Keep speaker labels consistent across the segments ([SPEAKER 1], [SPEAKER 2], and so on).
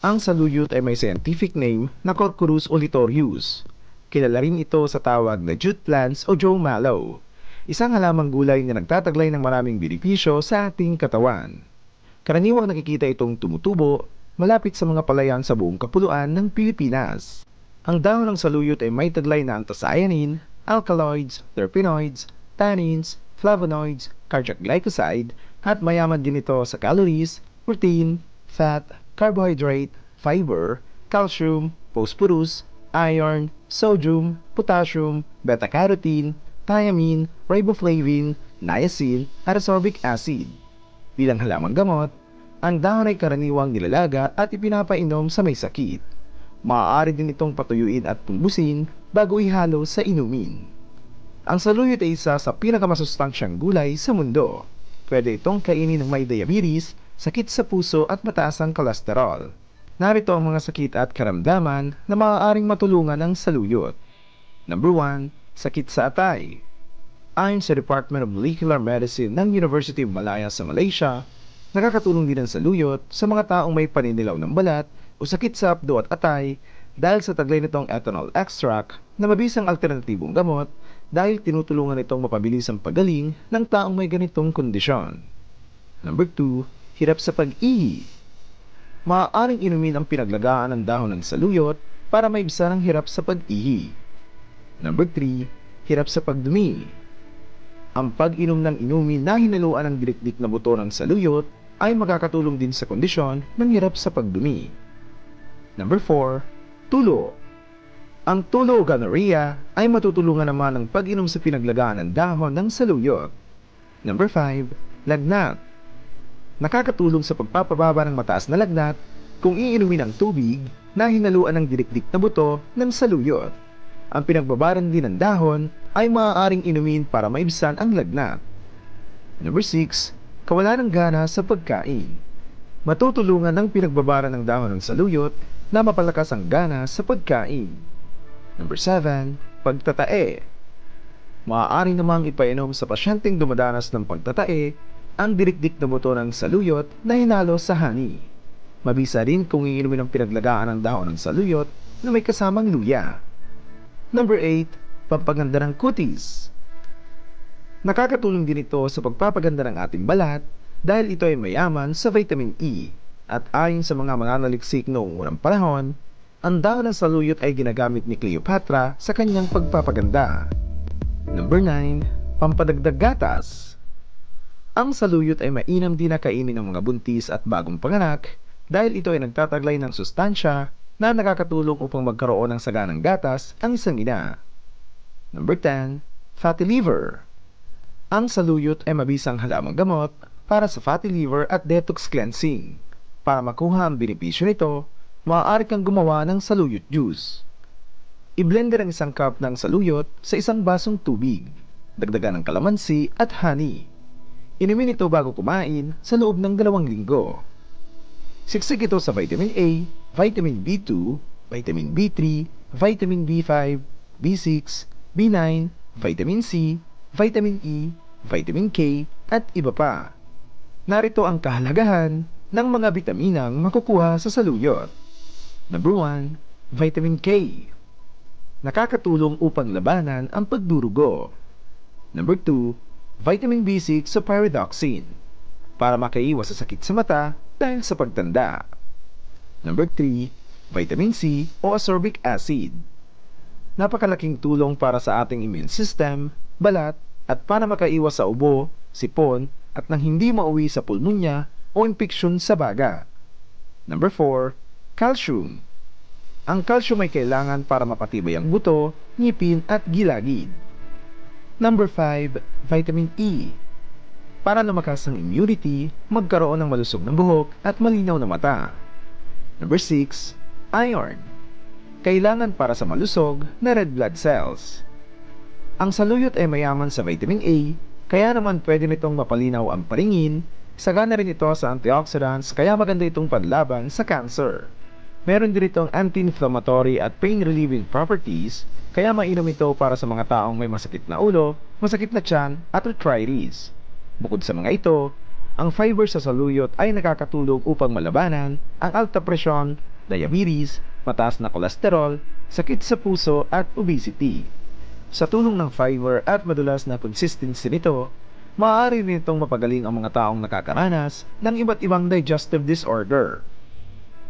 [SPEAKER 1] Ang saluyot ay may scientific name na Corchorus olitorius. Kilala rin ito sa tawag na jute plants o Joe mallow, isang halamang gulay na nagtataglay ng maraming benepisyo sa ating katawan. Karaniwang nakikita itong tumutubo malapit sa mga palayan sa buong kapuluan ng Pilipinas. Ang dahon ng saluyot ay may taglay na anthocyanin, alkaloids, terpenoids, tannins, flavonoids, cardiac glycoside, at mayaman din ito sa calories, protein, fat, carbohydrate, fiber, calcium, phosphorus, iron, sodium, potassium, beta-carotene, thiamine, riboflavin, niacin, at ascorbic acid. Bilang halamang gamot, ang dahon ay karaniwang nilalaga at ipinapainom sa may sakit. Maaari din itong patuyuin at pulbusin bago ihalo sa inumin. Ang saluyot ay isa sa pinakamasustansyang gulay sa mundo. Pwede itong kainin ng may diabetes, sakit sa puso at mataas ang kolesterol. Narito ang mga sakit at karamdaman na maaaring matulungan ng saluyot. Number 1. Sakit sa atay. Ayon sa Department of Molecular Medicine ng University of Malaya sa Malaysia, nakakatulong din ang saluyot sa mga taong may paninilaw ng balat o sakit sa apdo at atay dahil sa taglay nitong ethanol extract na mabisang alternatibong gamot dahil tinutulungan itong mapabilis ang pagaling ng taong may ganitong kondisyon. Number 2. Hirap sa pag-ihi. Maaaring inumin ang pinaglagaan ng dahon ng saluyot para maibsan ang hirap sa pag-ihi. Number 3. Hirap sa pagdumi. Ang pag-inom ng inumin na hinaluan ng direkdik na buto ng saluyot ay makakatulong din sa kondisyon ng hirap sa pagdumi. Number 4. Tulo. Ang tulo o gonorrhea ay matutulungan naman ng pag-inom sa pinaglagaan ng dahon ng saluyot. Number 5. Lagnat. Nakakatulong sa pagpapababa ng mataas na lagnat kung iinumin ang tubig na hinaluan ng direkdik na buto ng saluyot. Ang pinagbabaran din ng dahon ay maaaring inumin para maibsan ang lagnat. Number 6. Kawalan ng gana sa pagkain. Matutulungan ng pinagbabaran ng dahon ng saluyot na mapalakas ang gana sa pagkain. Number 7. Pagtatae. Maaari namang ipainom sa pasyenteng dumadanas ng pagtatae ang direkdik na buto ng saluyot na hinalo sa honey. Mabisa rin kung iinumin ang pinaglagaan ng dahon ng saluyot na may kasamang luya. Number 8. Pampaganda ng kutis. Nakakatulong din ito sa pagpapaganda ng ating balat dahil ito ay mayaman sa vitamin E at ayon sa mga mananaliksik noong unang panahon, ang dahon ng saluyot ay ginagamit ni Cleopatra sa kanyang pagpapaganda. Number 9. Pampadagdag gatas. Ang saluyot ay mainam din na kainin ng mga buntis at bagong panganak dahil ito ay nagtataglay ng sustansya na nakakatulong upang magkaroon ng saganang gatas ang isang ina. Number 10. Fatty liver. Ang saluyot ay mabisang halamang gamot para sa fatty liver at detox cleansing. Para makuha ang benepisyo nito, maaari kang gumawa ng saluyot juice. I-blender ang isang cup ng saluyot sa isang basong tubig. Dagdagan ng kalamansi at honey. Inumin ito bago kumain sa loob ng 2 linggo. Siksik ito sa vitamin A, vitamin B2, vitamin B3, vitamin B5, B6, B9, vitamin C, vitamin E, vitamin K, at iba pa. Narito ang kahalagahan ng mga bitaminang makukuha sa saluyot. Number 1. Vitamin K. Nakakatulong upang labanan ang pagdurugo. Number 2. Vitamin B6 sa pyridoxine para makaiwas sa sakit sa mata dahil sa pagtanda. Number 3. Vitamin C o ascorbic acid. Napakalaking tulong para sa ating immune system, balat, at para makaiwas sa ubo, sipon, at nang hindi mauwi sa pulmonya o impeksyon sa baga. Number 4. Calcium. Ang calcium ay kailangan para mapatibay ang buto, ngipin, at gilagid. Number 5. Vitamin E. Para lumakas ang immunity, magkaroon ng malusog na buhok at malinaw na mata. Number 6. Iron. Kailangan para sa malusog na red blood cells. Ang saluyot ay mayaman sa vitamin A, kaya naman pwede nitong mapalinaw ang paringin, sagana rin ito sa antioxidants kaya maganda itong panlaban sa cancer. Meron din itong anti-inflammatory at pain-relieving properties, kaya mainam ito para sa mga taong may masakit na ulo, masakit na tiyan, at arthritis. Bukod sa mga ito, Ang fiber sa saluyot ay nakakatulong upang malabanan ang alta presyon, diabetes, mataas na kolesterol, sakit sa puso at obesity. Sa tulong ng fiber at madulas na consistency nito, maaari rin itong mapagaling ang mga taong nakakaranas ng iba't ibang digestive disorder.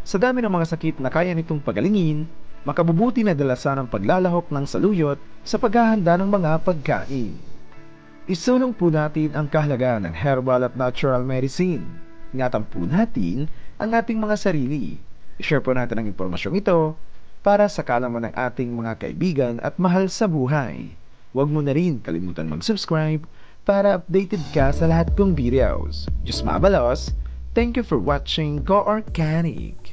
[SPEAKER 1] Sa dami ng mga sakit na kaya nitong pagalingin, makabubuti na dalasan ang paglalahok ng saluyot sa paghahanda ng mga pagkain. Isulong po natin ang kahalagahan ng herbal at natural medicine. Ingatan po natin ang ating mga sarili. I-share po natin ang impormasyong ito para sa kaalaman ng ating mga kaibigan at mahal sa buhay. Huwag mo na rin kalimutan mag-subscribe para updated ka sa lahat kong videos. Diyos mabalos, thank you for watching Go Organic!